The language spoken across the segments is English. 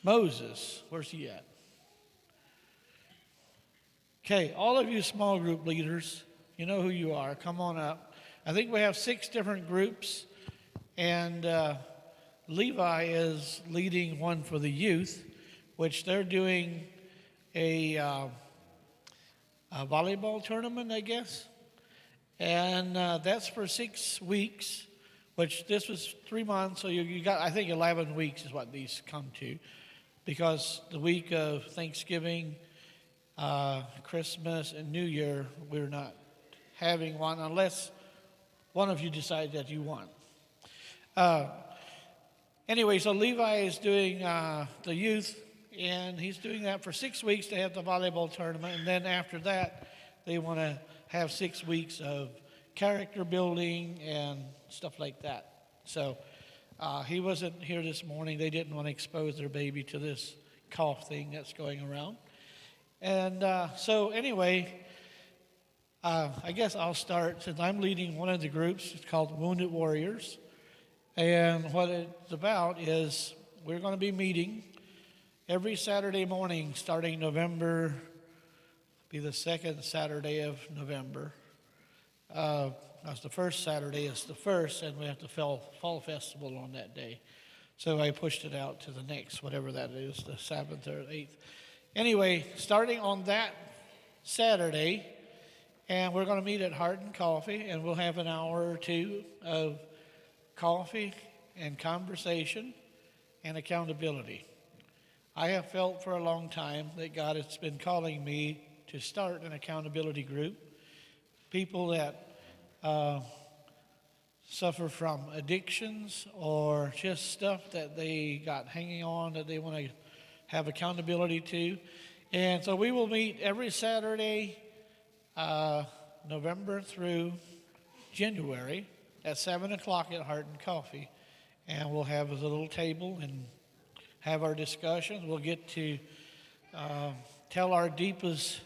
Moses, where's he at? Okay, all of you small group leaders, you know who you are. Come on up. I think we have 6 different groups, and Levi is leading one for the youth, which they're doing a volleyball tournament, I guess. And that's for 6 weeks, which this was 3 months, so you got, I think 11 weeks is what these come to, because the week of Thanksgiving, Christmas, and New Year, we're not having one unless one of you decides that you want. Anyway, so Levi is doing the youth, and he's doing that for 6 weeks to have the volleyball tournament, and then after that, they want to have 6 weeks of character building and stuff like that. So he wasn't here this morning. They didn't want to expose their baby to this cough thing that's going around. And so anyway, I guess I'll start since I'm leading one of the groups. It's called Wounded Warriors. And what it's about is we're going to be meeting every Saturday morning starting November, be the second Saturday of November. That's the first Saturday is the first, and we have the fall festival on that day. So I pushed it out to the next, whatever that is, the 7th or 8th. Anyway, starting on that Saturday, and we're going to meet at Heart and Coffee, and we'll have an hour or two of coffee and conversation and accountability. I have felt for a long time that God has been calling me to start an accountability group. People that suffer from addictions or just stuff that they got hanging on that they want to have accountability to. And so we will meet every Saturday, November through January at 7 o'clock at Heart and Coffee. And we'll have a little table and have our discussions. We'll get to tell our deepest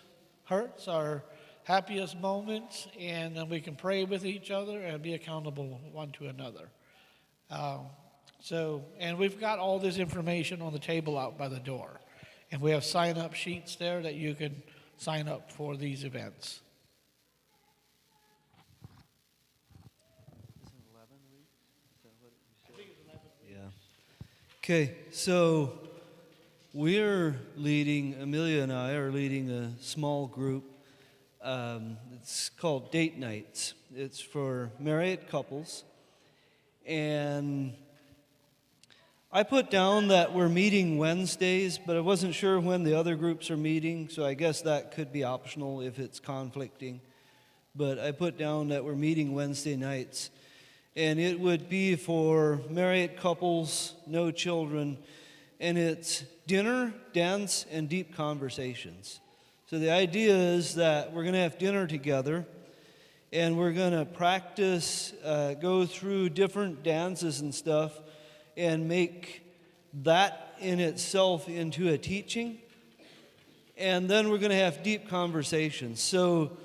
hurts, our happiest moments, and then we can pray with each other and be accountable one to another. And we've got all this information on the table out by the door. And we have sign-up sheets there that you can sign up for these events. Is it 11 weeks? Is that what you said? I think it's 11 weeks. Yeah. Okay, so Amelia and I are leading a small group. It's called Date Nights. It's for married couples. And I put down that we're meeting Wednesdays, but I wasn't sure when the other groups are meeting, so I guess that could be optional if it's conflicting. But I put down that we're meeting Wednesday nights. And it would be for married couples, no children, and it's dinner, dance, and deep conversations. So the idea is that we're going to have dinner together, and we're going to practice, go through different dances and stuff, and make that in itself into a teaching. And then we're going to have deep conversations. So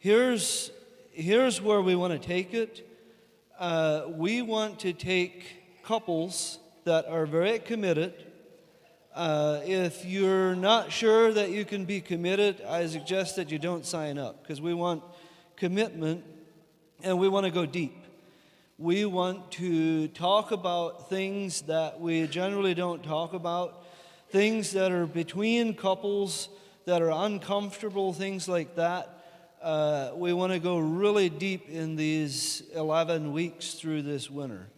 here's where we want to take it. We want to take couples that are very committed. If you're not sure that you can be committed, I suggest that you don't sign up, because we want commitment and we want to go deep. We want to talk about things that we generally don't talk about, things that are between couples that are uncomfortable, things like that. We want to go really deep in these 11 weeks through this winter.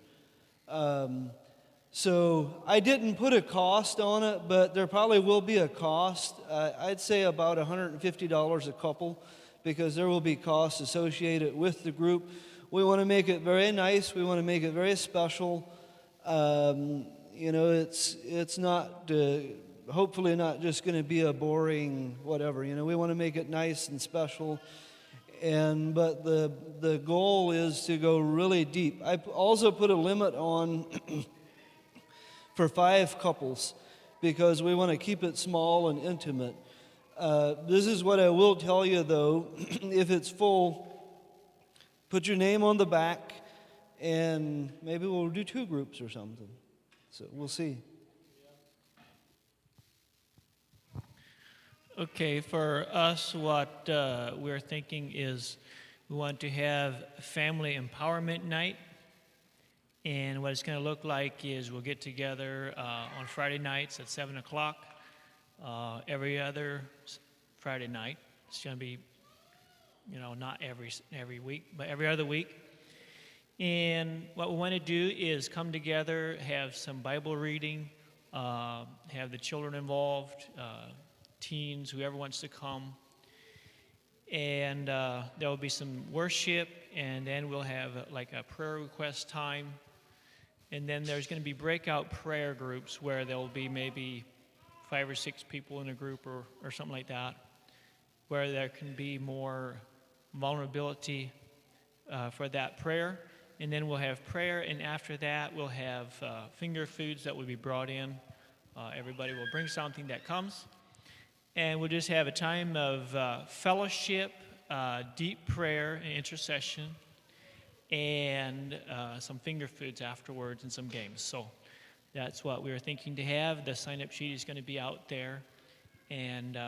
So I didn't put a cost on it, but there probably will be a cost. I'd say about $150 a couple, because there will be costs associated with the group. We want to make it very nice. We want to make it very special. It's not, hopefully not just going to be a boring whatever. We want to make it nice and special. But the goal is to go really deep. I also put a limit on for 5 couples, because we want to keep it small and intimate. This is what I will tell you, though. If it's full, put your name on the back, and maybe we'll do 2 groups or something. So we'll see. Okay, for us, what we're thinking is we want to have a family empowerment night. And what it's going to look like is we'll get together on Friday nights at 7 o'clock, every other Friday night. It's going to be, not every week, but every other week. And what we want to do is come together, have some Bible reading, have the children involved, teens, whoever wants to come. And there will be some worship, and then we'll have like a prayer request time. And then there's going to be breakout prayer groups where there will be maybe 5 or 6 people in a group or something like that, where there can be more vulnerability for that prayer. And then we'll have prayer, and after that we'll have finger foods that will be brought in. Everybody will bring something that comes. And we'll just have a time of fellowship, deep prayer and intercession, and some finger foods afterwards and some games. So that's what we were thinking to have. The sign-up sheet is going to be out there. And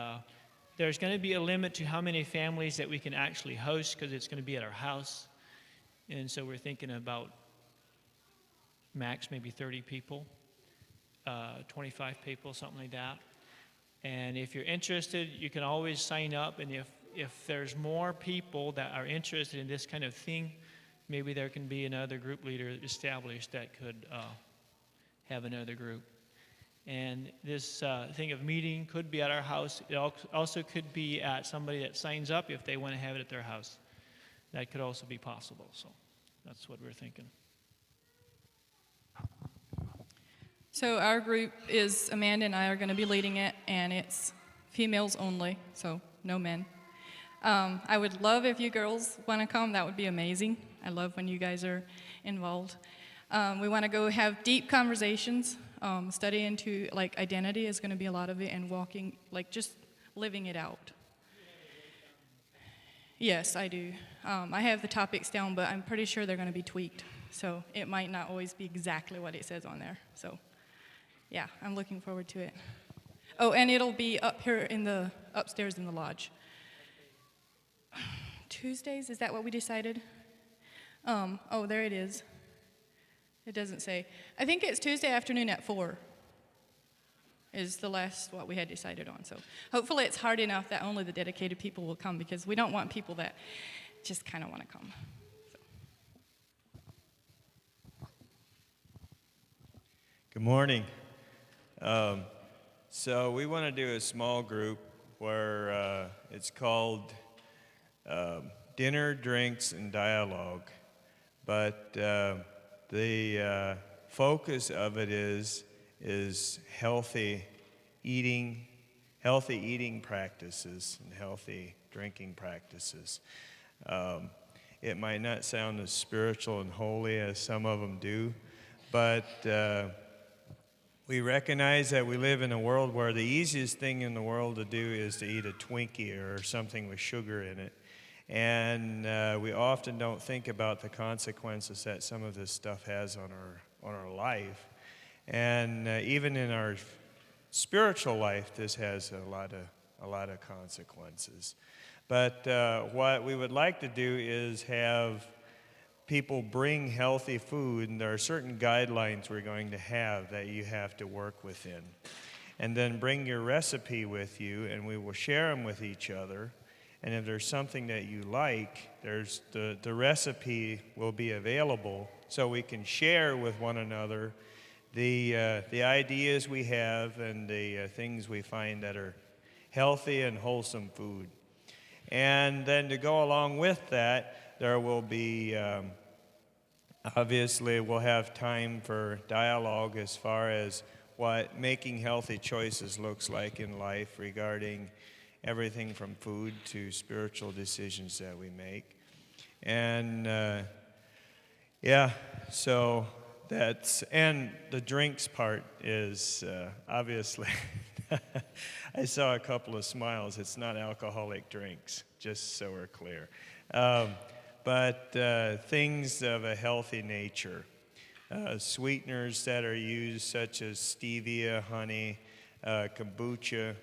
there's going to be a limit to how many families that we can actually host because it's going to be at our house. And so we're thinking about max maybe 30 people, 25 people, something like that. And if you're interested, you can always sign up. And if there's more people that are interested in this kind of thing, maybe there can be another group leader established that could have another group. And this thing of meeting could be at our house. It also could be at somebody that signs up if they want to have it at their house. That could also be possible. So that's what we're thinking. So our group is, Amanda and I are going to be leading it, and it's females only, so no men. I would love if you girls want to come. That would be amazing. I love when you guys are involved. We want to go have deep conversations. Study into, identity is going to be a lot of it, and walking, just living it out. Yes, I do. I have the topics down, but I'm pretty sure they're going to be tweaked. So it might not always be exactly what it says on there. So, yeah, I'm looking forward to it. Oh, and it'll be up here upstairs in the lodge. Tuesdays, is that what we decided? Oh, there it is. It doesn't say. I think it's Tuesday afternoon at 4 is the last what we had decided on. So hopefully it's hard enough that only the dedicated people will come, because we don't want people that just kind of want to come. So. Good morning. So we want to do a small group where it's called Dinner, Drinks, and Dialogue. But the focus of it is healthy eating practices and healthy drinking practices. It might not sound as spiritual and holy as some of them do, but we recognize that we live in a world where the easiest thing in the world to do is to eat a Twinkie or something with sugar in it. And we often don't think about the consequences that some of this stuff has on our life. And even in our spiritual life, this has a lot of consequences. But what we would like to do is have people bring healthy food, and there are certain guidelines we're going to have that you have to work within. And then bring your recipe with you, and we will share them with each other. And if there's something that you like, there's the recipe will be available so we can share with one another the ideas we have and the things we find that are healthy and wholesome food. And then to go along with that, there will be, obviously, we'll have time for dialogue as far as what making healthy choices looks like in life regarding everything from food to spiritual decisions that we make. And so and the drinks part is obviously, I saw a couple of smiles. It's not alcoholic drinks, just so we're clear. But things of a healthy nature. Sweeteners that are used, such as stevia, honey, kombucha,